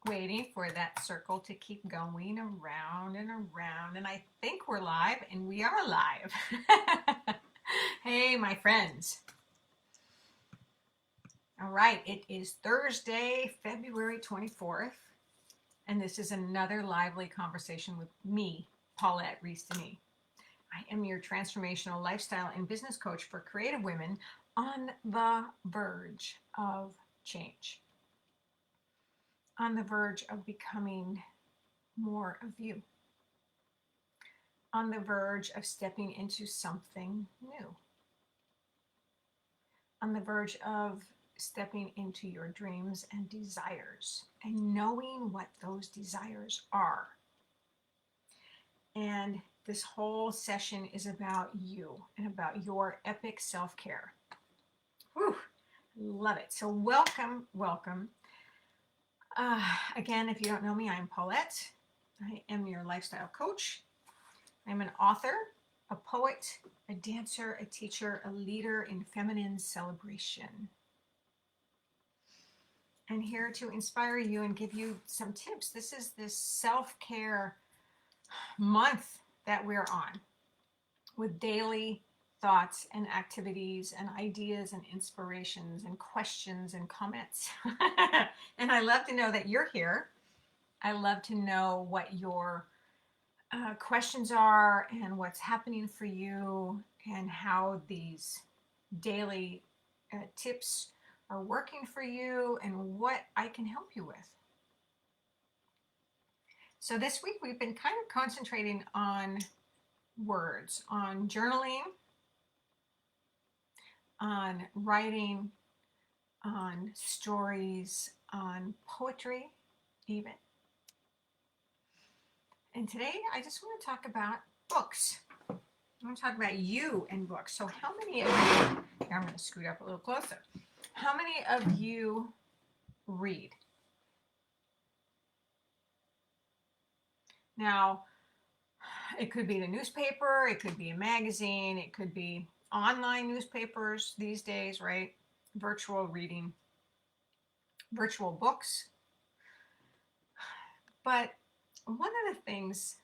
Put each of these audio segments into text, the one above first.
waiting for that circle to keep going around and around. And I think we're live, and we are live. Hey, my friends. All right, it is Thursday, February 24th, and this is another lively conversation with me, Paulette Rees-Denis. I am your transformational lifestyle and business coach for creative women on the verge of change, on the verge of becoming more of you, on the verge of stepping into something new, on the verge of stepping into your dreams and desires and knowing what those desires are. And this whole session is about you and about your epic self-care. Whew, love it. So welcome, welcome. Again, if you don't know me, I'm Paulette. I am your lifestyle coach. I'm an author, a poet, a dancer, a teacher, a leader in feminine celebration. And here to inspire you and give you some tips. This is this self-care month that we're on with daily thoughts and activities and ideas and inspirations and questions and comments. And I love to know that you're here. I love to know what your questions are and what's happening for you and how these daily tips are working for you and what I can help you with. So this week we've been kind of concentrating on words, on journaling, on writing, on stories, on poetry even. And today I just want to talk about books. I want to talk about you and books. So how many of you, here I'm going to scoot up a little closer. How many of you read? Now, it could be the newspaper, it could be a magazine, it could be online newspapers these days, right? Virtual reading, virtual books. But one of the things,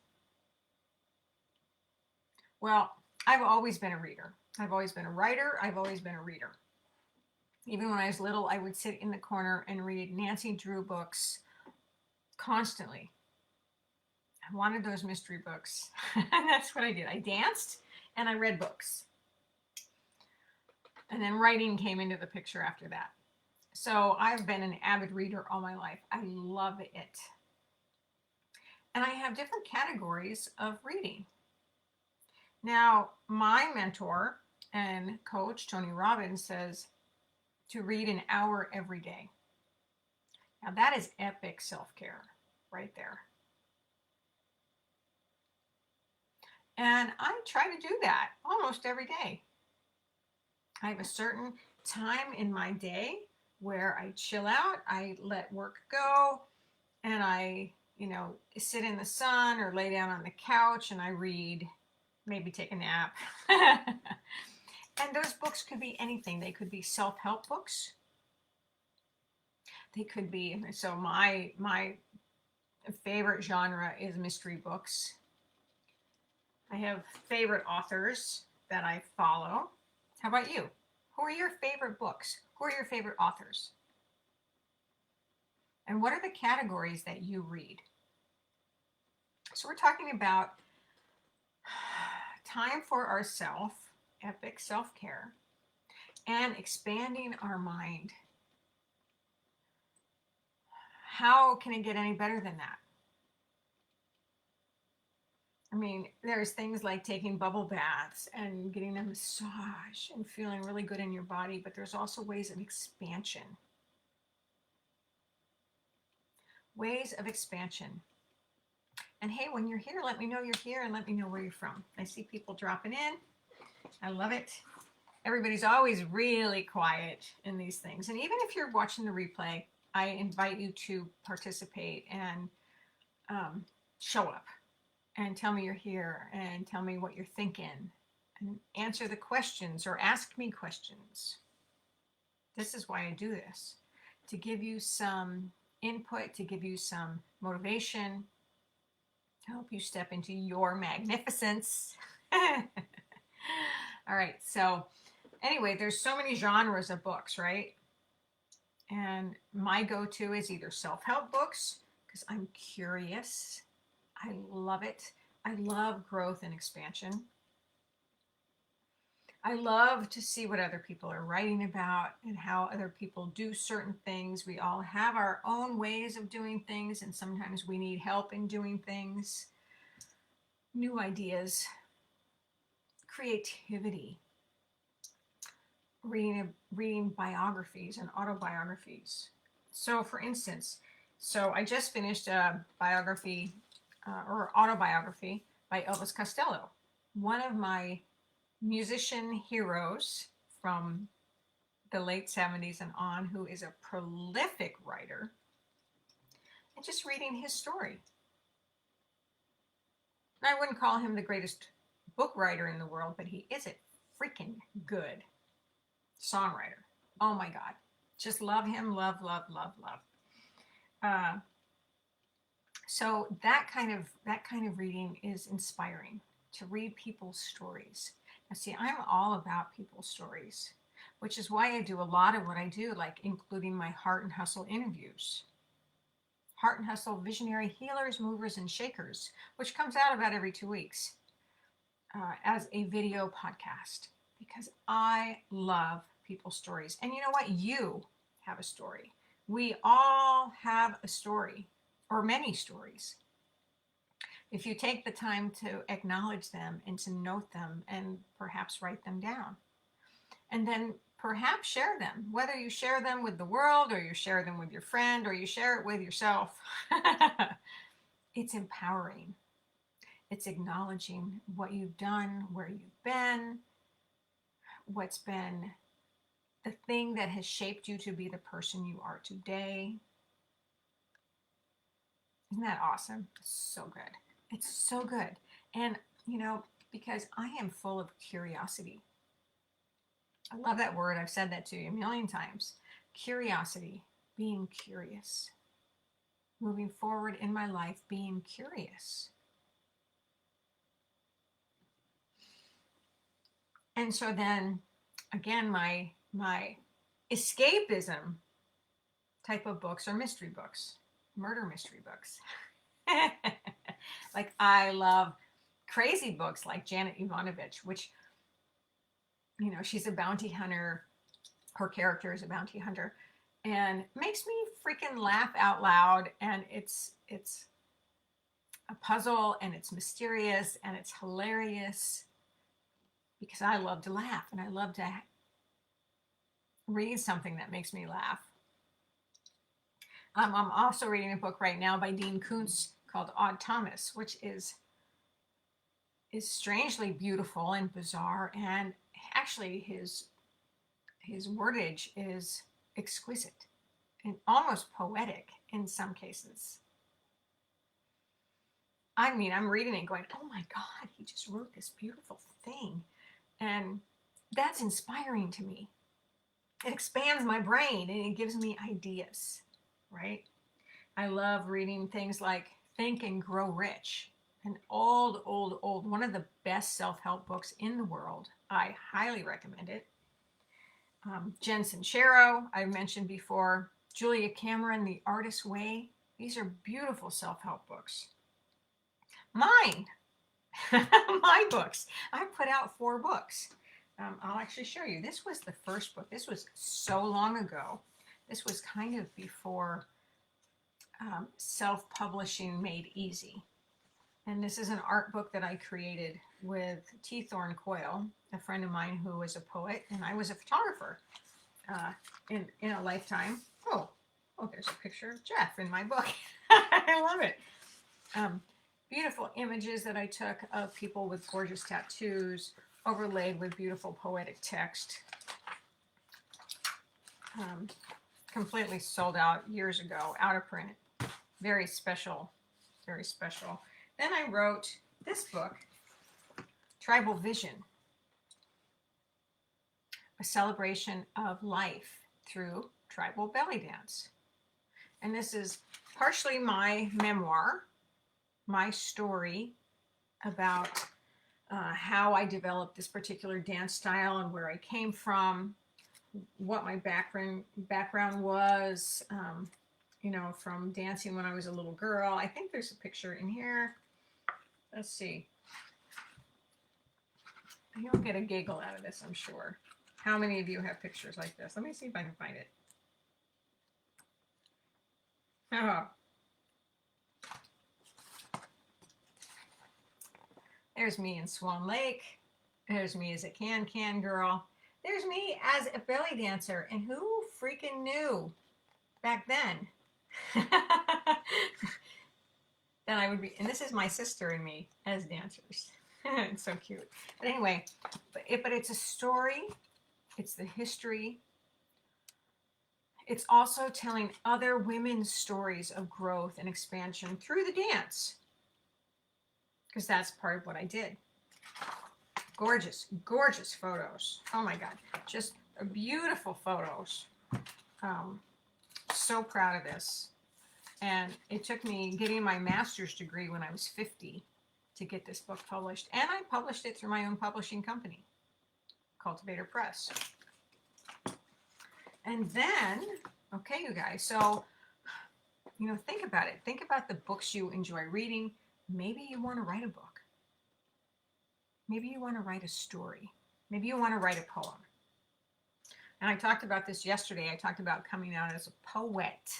well, I've always been a reader. I've always been a writer. I've always been a reader. Even when I was little, I would sit in the corner and read Nancy Drew books constantly. I wanted those mystery books. That's what I did. I danced and I read books. And then writing came into the picture after that. So I've been an avid reader all my life. I love it. And I have different categories of reading. Now, my mentor and coach, Tony Robbins, says to read an hour every day. Now, that is epic self-care right there. And I try to do that almost every day. I have a certain time in my day where I chill out, I let work go, and I, sit in the sun or lay down on the couch and I read, maybe take a nap. And those books could be anything. They could be self-help books. They could be, so my favorite genre is mystery books. I have favorite authors that I follow. How about you? Who are your favorite books? Who are your favorite authors? And what are the categories that you read? So we're talking about time for ourselves, epic self-care, and expanding our mind. How can it get any better than that? I mean, there's things like taking bubble baths and getting a massage and feeling really good in your body, but there's also ways of expansion. Ways of expansion. And hey, when you're here, let me know you're here and let me know where you're from. I see people dropping in. I love it. Everybody's always really quiet in these things. And even if you're watching the replay, I invite you to participate and show up. And tell me you're here and tell me what you're thinking and answer the questions or ask me questions. This is why I do this, to give you some input to give you some motivation, to help you step into your magnificence. All right, so anyway, there's so many genres of books, right? And my go-to is either self-help books, because I'm curious. I love it. I love growth and expansion. I love to see what other people are writing about and how other people do certain things. We all have our own ways of doing things, and sometimes we need help in doing things. New ideas, creativity, reading biographies and autobiographies. So, for instance, I just finished a biography or autobiography by Elvis Costello, one of my musician heroes from the late 70s and on, who is a prolific writer, and just reading his story. I wouldn't call him the greatest book writer in the world, but he is a freaking good songwriter. Oh my God. Just love him. Love, love, love, love. So that kind of reading is inspiring, to read people's stories. Now see, I'm all about people's stories, which is why I do a lot of what I do, like including my Heart and Hustle interviews. Heart and Hustle Visionary Healers, Movers, and Shakers, which comes out about every 2 weeks as a video podcast, because I love people's stories. And you know what? You have a story. We all have a story, or many stories. If you take the time to acknowledge them and to note them and perhaps write them down, and then perhaps share them, whether you share them with the world or you share them with your friend or you share it with yourself. It's empowering. It's acknowledging what you've done, where you've been, what's been the thing that has shaped you to be the person you are today. Isn't that awesome? It's so good. It's so good. And, because I am full of curiosity. I love that word. I've said that to you a million times. Curiosity, being curious. Moving forward in my life, being curious. And so then, again, my escapism type of books are mystery books, murder mystery books. Like, I love crazy books like Janet Ivanovich, which, she's a bounty hunter. Her character is a bounty hunter, and makes me freaking laugh out loud. And it's a puzzle, and it's mysterious, and it's hilarious, because I love to laugh, and I love to read something that makes me laugh. I'm also reading a book right now by Dean Koontz called Odd Thomas, which is strangely beautiful and bizarre, and actually his wordage is exquisite and almost poetic in some cases. I mean, I'm reading it going, oh my God, he just wrote this beautiful thing. And that's inspiring to me. It expands my brain and it gives me ideas, right? I love reading things like Think and Grow Rich, an old, one of the best self-help books in the world. I highly recommend it. Jen Sincero, I mentioned before. Julia Cameron, The Artist's Way. These are beautiful self-help books. Mine, my books. I put out 4 books. I'll actually show you. This was the first book. This was so long ago. This was kind of before self-publishing made easy. And this is an art book that I created with T. Thorne Coyle, a friend of mine who was a poet, and I was a photographer in a lifetime. Oh, there's a picture of Jeff in my book. I love it. Beautiful images that I took of people with gorgeous tattoos, overlaid with beautiful poetic text. Completely sold out years ago, out of print. Very special, very special. Then I wrote this book, Tribal Vision, a celebration of life through tribal belly dance. And this is partially my memoir, my story about how I developed this particular dance style and where I came from, what my background was, you know, from dancing when I was a little girl. I think there's a picture in here. Let's see. You'll get a giggle out of this, I'm sure. How many of you have pictures like this? Let me see if I can find it. Oh. There's me in Swan Lake. There's me as a can girl. There's me as a belly dancer. And who freaking knew back then that I would be, and this is my sister and me as dancers. It's so cute. But anyway, but it's a story. It's the history. It's also telling other women's stories of growth and expansion through the dance. Because that's part of what I did. Gorgeous, gorgeous photos. Oh my God, just beautiful photos. So proud of this. And it took me getting my master's degree when I was 50 to get this book published. And I published it through my own publishing company, Cultivator Press. And then, okay, you guys, so, you know, think about it. Think about the books you enjoy reading. Maybe you want to write a book. Maybe you want to write a story. Maybe you want to write a poem. And I talked about this yesterday. I talked about coming out as a poet.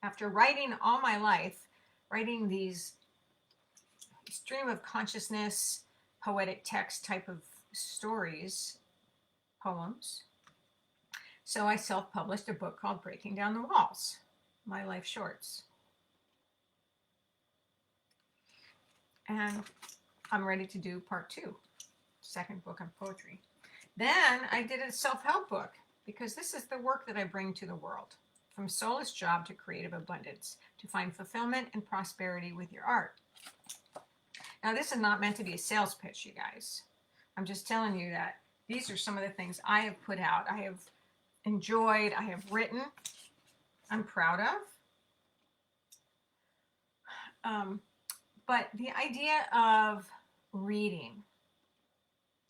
After writing all my life, writing these stream of consciousness, poetic text type of stories, poems. So I self-published a book called Breaking Down the Walls, My Life Shorts. And I'm ready to do part 2, second book on poetry. Then I did a self-help book because this is the work that I bring to the world. From soulless job to creative abundance, to find fulfillment and prosperity with your art. Now, this is not meant to be a sales pitch, you guys. I'm just telling you that these are some of the things I have put out, I have enjoyed, I have written, I'm proud of. But the idea of reading,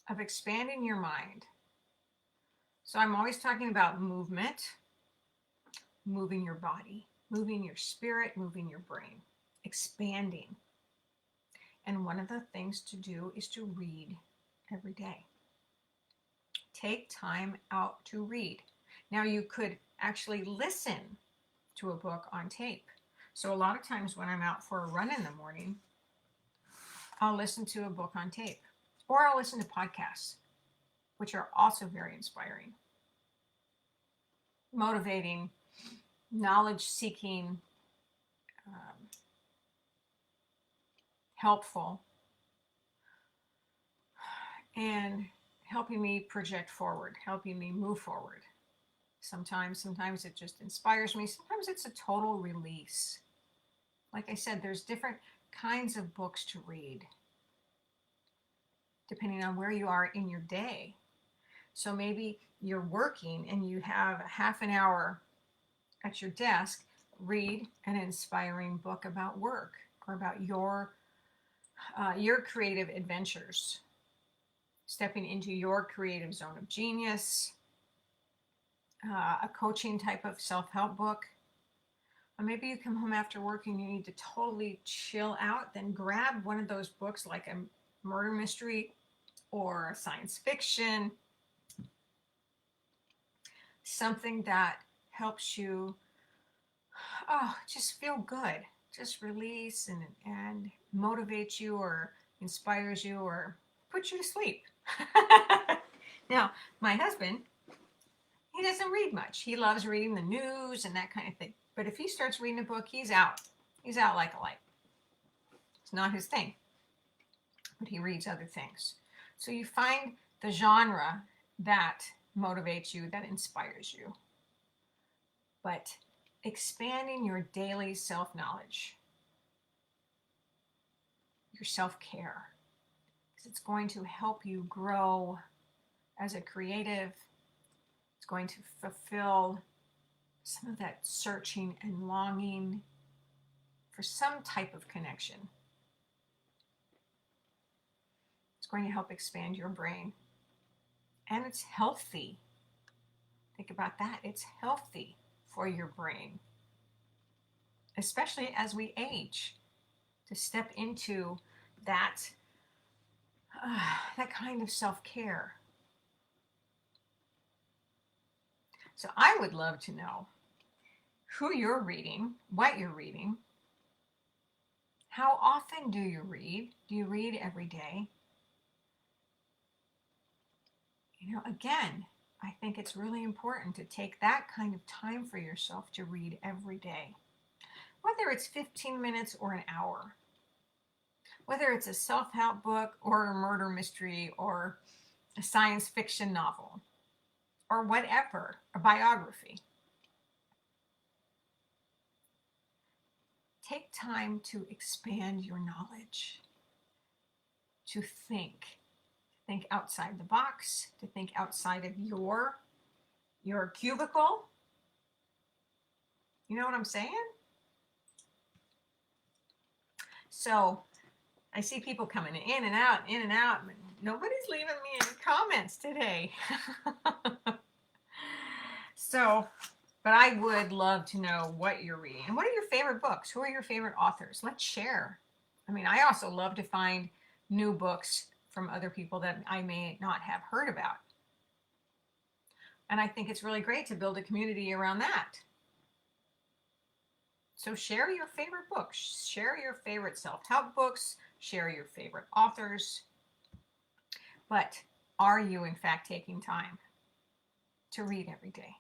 of expanding your mind. So I'm always talking about movement, moving your body, moving your spirit, moving your brain, expanding. And one of the things to do is to read every day. Take time out to read. Now you could actually listen to a book on tape. So a lot of times when I'm out for a run in the morning, I'll listen to a book on tape, or I'll listen to podcasts, which are also very inspiring, motivating, knowledge-seeking, helpful, and helping me project forward, helping me move forward. Sometimes it just inspires me. Sometimes it's a total release. Like I said, there's different kinds of books to read, depending on where you are in your day. So maybe you're working and you have a half an hour at your desk, read an inspiring book about work or about your creative adventures, stepping into your creative zone of genius, a coaching type of self-help book. Or maybe you come home after work and you need to totally chill out, then grab one of those books like a murder mystery or science fiction, something that helps you just feel good, just release and motivates you or inspires you or puts you to sleep. Now, my husband, he doesn't read much. He loves reading the news and that kind of thing. But if he starts reading a book, he's out. He's out like a light. It's not his thing. But he reads other things. So you find the genre that motivates you, that inspires you. But expanding your daily self-knowledge, your self-care, because it's going to help you grow as a creative. It's going to fulfill some of that searching and longing for some type of connection. It's going to help expand your brain. And it's healthy. Think about that. It's healthy for your brain, especially as we age, to step into that, that kind of self-care. So I would love to know who you're reading, what you're reading. How often do you read? Do you read every day? You know, again, I think it's really important to take that kind of time for yourself to read every day. Whether it's 15 minutes or an hour. Whether it's a self-help book or a murder mystery or a science fiction novel or whatever, a biography. Take time to expand your knowledge, to think outside the box, to think outside of your cubicle. You know what I'm saying? So I see people coming in and out, and nobody's leaving me any comments today. So, but I would love to know what you're reading. And what are your favorite books? Who are your favorite authors? Let's share. I mean, I also love to find new books from other people that I may not have heard about. And I think it's really great to build a community around that. So share your favorite books, share your favorite self-help books, share your favorite authors. But are you in fact taking time to read every day?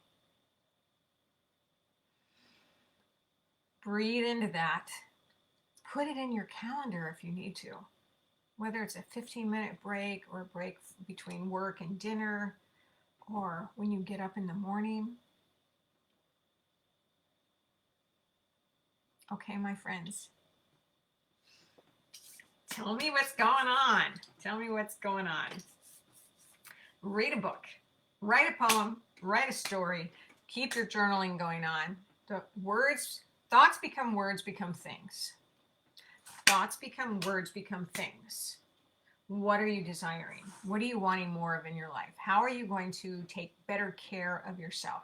Breathe into that. Put it in your calendar if you need to. Whether it's a 15-minute break or a break between work and dinner, or when you get up in the morning. Okay, my friends. Tell me what's going on. Tell me what's going on. Read a book. Write a poem. Write a story. Keep your journaling going on. The words, thoughts become words, become things. Thoughts become words, become things. What are you desiring? What are you wanting more of in your life? How are you going to take better care of yourself?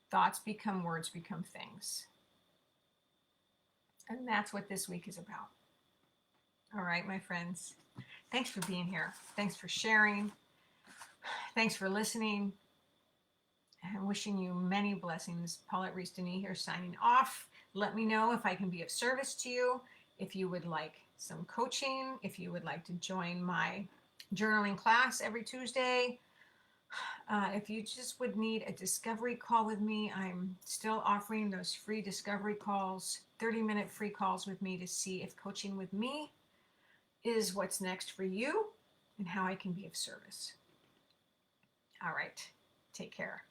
Thoughts become words, become things. And that's what this week is about. All right, my friends. Thanks for being here. Thanks for sharing. Thanks for listening. And wishing you many blessings. Paulette Rees-Denis here signing off. Let me know if I can be of service to you. If you would like some coaching, if you would like to join my journaling class every Tuesday, if you just would need a discovery call with me, I'm still offering those free discovery calls, 30-minute free calls with me to see if coaching with me is what's next for you and how I can be of service. All right, take care.